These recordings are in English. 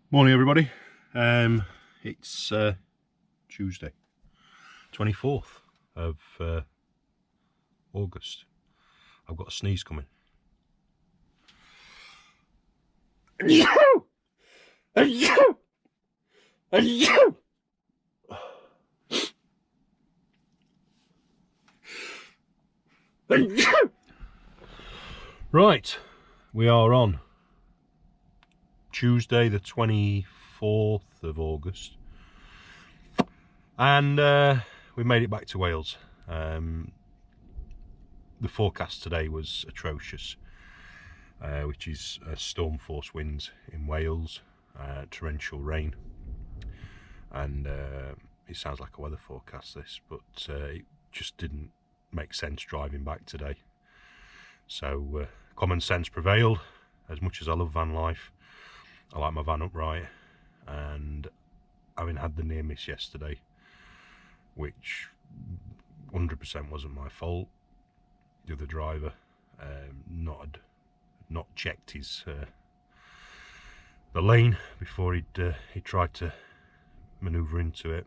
Morning everybody. It's Tuesday 24th of August. I've got a sneeze coming. Right, we are on Tuesday the 24th of August, and we made it back to Wales. The forecast today was atrocious, which is storm force winds in Wales, torrential rain, and it sounds like a weather forecast this, but it just didn't make sense driving back today. So common sense prevailed. As much as I love van life, I like my van upright, and having had the near miss yesterday, which 100% wasn't my fault, the other driver not checked his the lane before he tried to manoeuvre into it.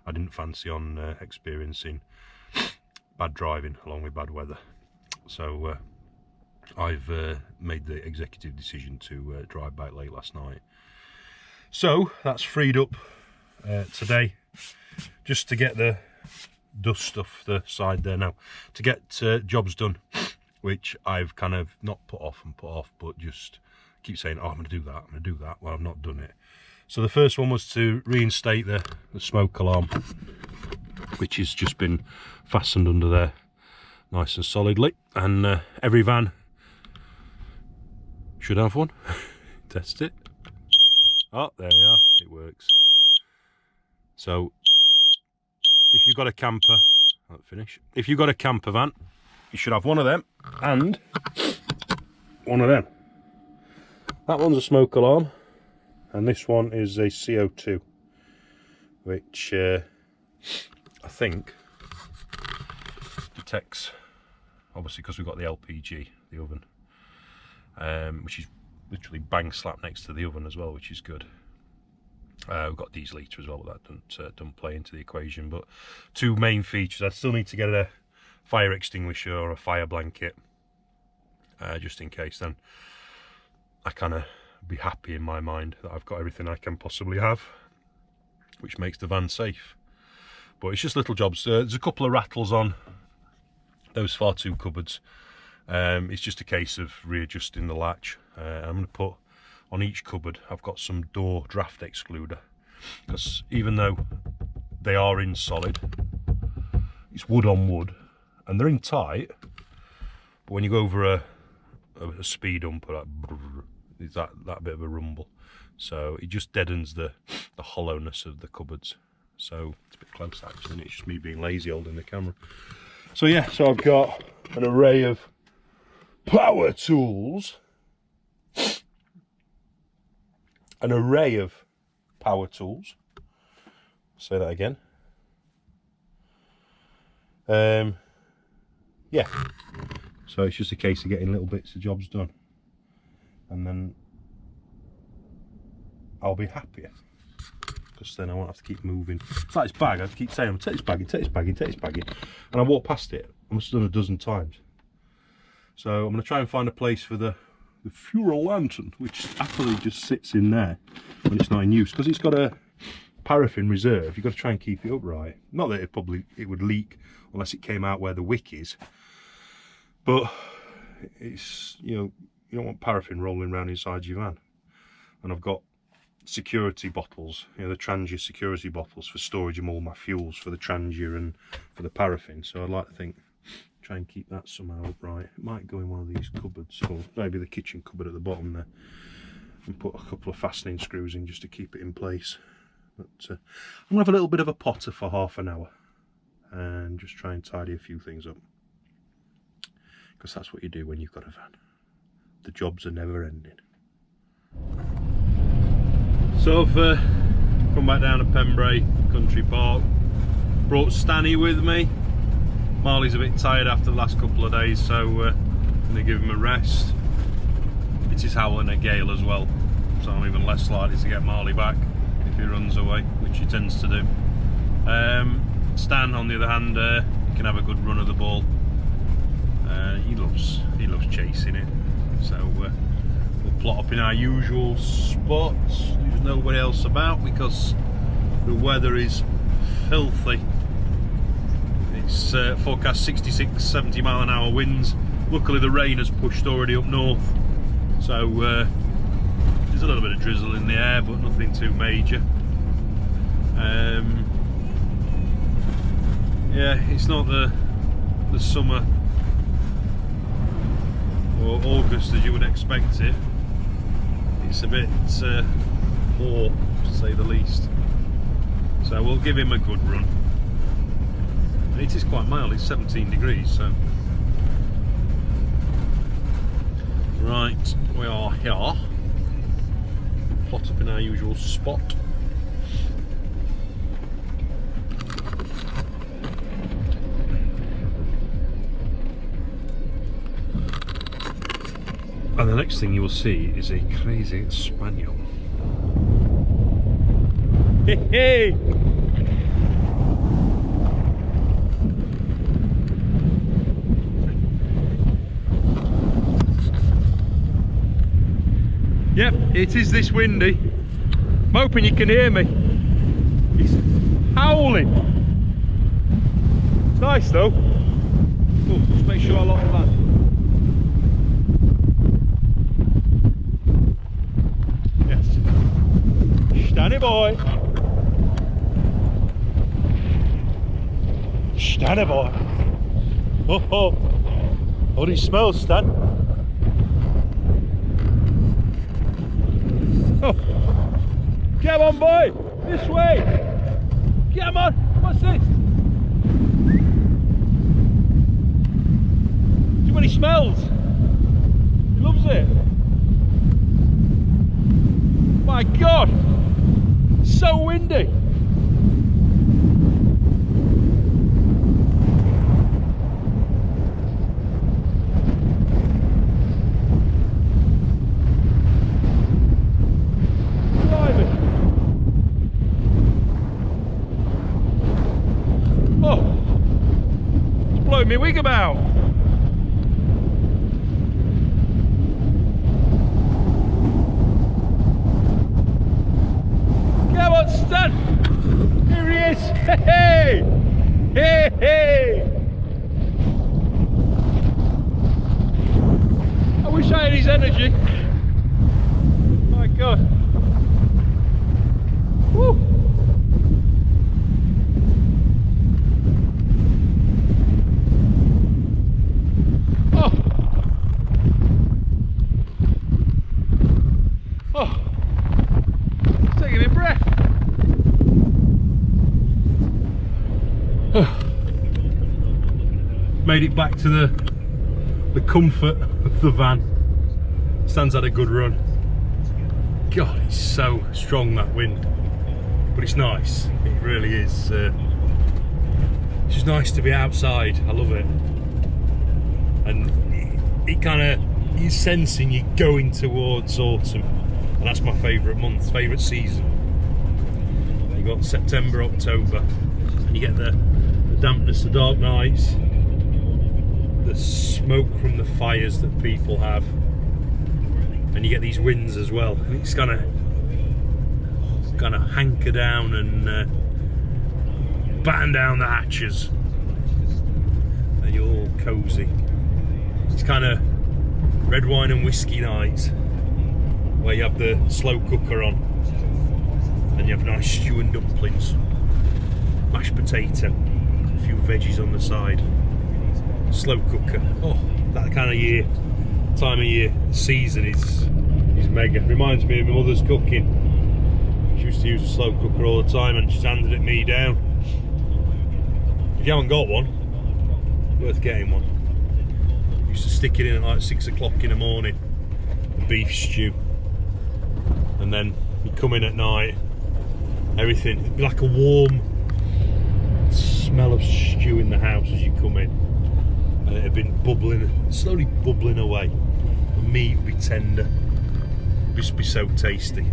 I didn't fancy on experiencing bad driving along with bad weather, so I've made the executive decision to drive back late last night. So that's freed up today, just to get the dust off the side there now, to get jobs done, which I've kind of not put off, but just keep saying, oh, I'm going to do that, I'm going to do that. Well, I've not done it. So the first one was to reinstate the smoke alarm, which has just been fastened under there nice and solidly, and every van should have one. Test it. Oh, there we are, it works. So if you've got a camper, I'll finish. If you've got a camper van, you should have one of them and one of them. That one's a smoke alarm, and this one is a CO2, which I think detects, obviously because we've got the LPG, the oven, which is literally bang slap next to the oven as well, which is good. We've got diesel heater as well, but that doesn't play into the equation. But two main features: I still need to get a fire extinguisher or a fire blanket, just in case. Then I kind of be happy in my mind that I've got everything I can possibly have, which makes the van safe. But it's just little jobs. There's a couple of rattles on those far two cupboards. It's just a case of readjusting the latch. I'm going to put on each cupboard, I've got some door draft excluder, because even though they are in solid, it's wood on wood and they're in tight, but when you go over a speed humper, there's that bit of a rumble, so it just deadens the hollowness of the cupboards. So it's a bit close actually, and it's just me being lazy holding the camera. So yeah, so I've got an array of power tools. An array of power tools. Say that again. Yeah. So it's just a case of getting little bits of jobs done, and then I'll be happier, because then I won't have to keep moving. It's like this bag. I keep saying, take this bag in, take this bag in, take this bag in, and I walk past it. I must have done a dozen times. So I'm going to try and find a place for the fuel lantern, which happily just sits in there when it's not in use, because it's got a paraffin reserve. You've got to try and keep it upright. Not that it would leak unless it came out where the wick is, but it's, you don't want paraffin rolling around inside your van. And I've got security bottles, the Trangia security bottles, for storage of all my fuels for the Trangia and for the paraffin. So I'd like to think, try and keep that somehow upright. It might go in one of these cupboards, or maybe the kitchen cupboard at the bottom there, and put a couple of fastening screws in just to keep it in place. But I'm gonna have a little bit of a potter for half an hour and just try and tidy a few things up, because that's what you do when you've got a van. The jobs are never ending. So I've come back down to Pembrey Country Park, brought Stanley with me. Marley's a bit tired after the last couple of days, so I'm going to give him a rest. It is howling a gale as well, so I'm even less likely to get Marley back if he runs away, which he tends to do. Stan, on the other hand, can have a good run of the ball. He loves chasing it. So we'll plot up in our usual spots. There's nobody else about because the weather is filthy. It's forecast 66-70 mile an hour winds. Luckily the rain has pushed already up north, so there's a little bit of drizzle in the air, but nothing too major. Yeah, it's not the summer or August as you would expect it. It's a bit poor, to say the least. So we'll give him a good run. It is quite mild, it's 17 degrees, so. Right, we are here. Plot up in our usual spot. And the next thing you will see is a crazy spaniel. Hey, hey! Yep, it is this windy. I'm hoping you can hear me. It's howling. It's nice though. Oh, just make sure I lock that. Stanley boy. Stanley boy. Oh, oh. How do you smell, Stan? Oh. Come on, boy. This way. Come on. What's this? Too many smells. He loves it. My God. So windy. Oh, it's blowing me wig about. Come on, Stan. Here he is. Hey, hey, hey. I wish I had his energy. My God. Woo. Oh. Oh. It's taking a breath. Made it back to the comfort of the van. Stan's had a good run. God, it's so strong, that wind, but it's nice. It really is. It's just nice to be outside. I love it, and it kind of, you're sensing you're going towards autumn, and that's my favourite month, favourite season. You got September, October, and you get the dampness, the dark nights, the smoke from the fires that people have, and you get these winds as well. And it's gonna hanker down and batten down the hatches, and you're all cosy. It's kind of red wine and whiskey night, where you have the slow cooker on, and you have nice stew and dumplings, mashed potato, a few veggies on the side. Slow cooker. Oh, that kind of time of year, season is mega. Reminds me of my mother's cooking. She used to use a slow cooker all the time, and she's handed it me down. If you haven't got one, worth getting one. Used to stick it in at like 6 o'clock in the morning, the beef stew, and then you come in at night, everything, it'd be like a warm smell of stew in the house as you come in. And it had been bubbling, slowly bubbling away. The meat would be tender, it'd must be so tasty.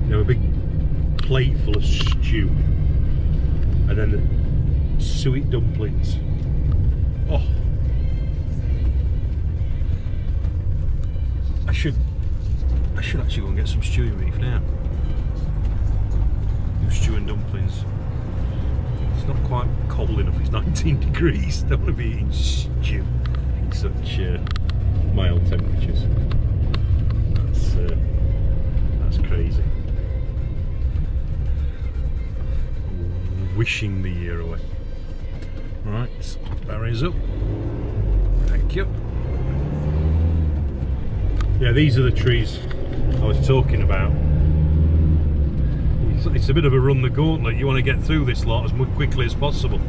You know, a big plate full of stew, and then the suet dumplings. Oh, I should actually go and get some stewing beef now. Do stew and dumplings. It's not quite cold enough. It's 19 degrees. Don't want to be eating stew in such mild temperatures. That's crazy. Wishing the year away. Right, barriers up. Thank you. Yeah, these are the trees I was talking about. It's a bit of a run the gauntlet. You want to get through this lot as quickly as possible.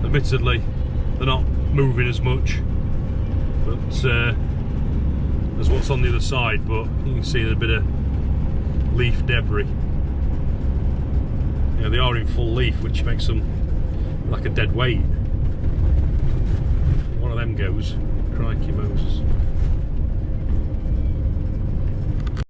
Admittedly, they're not moving as much, but as what's on the other side. But you can see there's a bit of leaf debris. You know, they are in full leaf, which makes them like a dead weight. One of them goes, crikey Moses.